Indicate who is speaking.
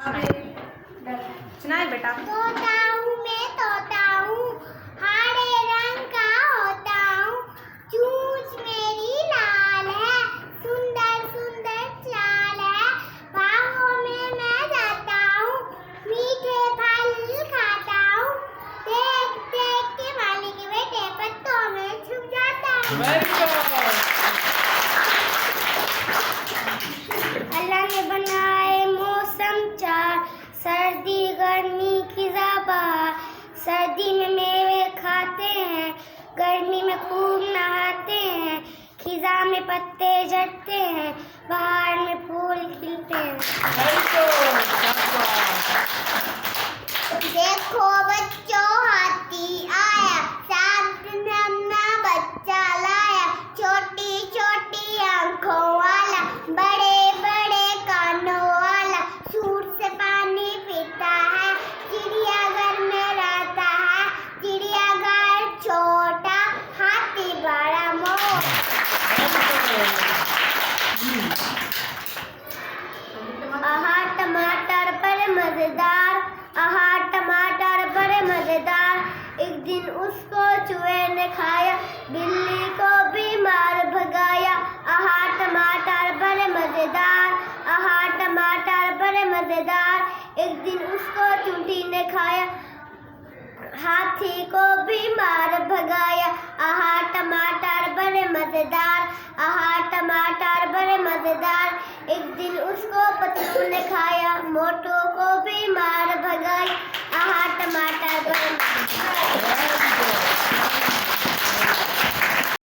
Speaker 1: सुनाए बेटा।
Speaker 2: तोता हूँ मैं तोता हूँ, हरे रंग का होता हूँ, चोंच मेरी लाल है, सुंदर सुंदर चाल है, बाहों में मैं जाता हूँ, मीठे फल खाता हूँ, देख देख के मालिक बेटे पत्तों में छुप जाता हूँ। अल्लाह ने बनाए मौसम चार, सर्दी गर्मी खिज़ा बहार, सर्दी में मेवे खाते हैं, गर्मी में खूब नहाते हैं, खिज़ा में पत्ते झड़ते हैं, बहार में फूल खिलते हैं। देखो बच्चों हाथी आया, साथ नन्हा बच्चा लाया, छोटी छोटी आंखों वाला, बड़े बड़े कानों वाला, सूर से पानी पीता है, चिड़ियाघर में रहता है, चिड़ियाघर छोटा, हाथी बड़ा मोटा। आहा टमाटर बड़े मजेदार, आहा टमाटर बड़े मजेदार, एक दिन उसको चूहे ने खाया, बिल्ली को बीमार भगाया। आहा टमाटर बड़े मजेदार, आहा टमाटर बड़े मजेदार, एक दिन उसको चूंटी ने खाया, हाथी को बीमार भगाया। आहा टमाटर बड़े मजेदार, आहा टमाटर बड़े मजेदार, एक दिन उसको पतलू ने खाया, मोटू को बीमार भगाया। आहा टमाटर बड़े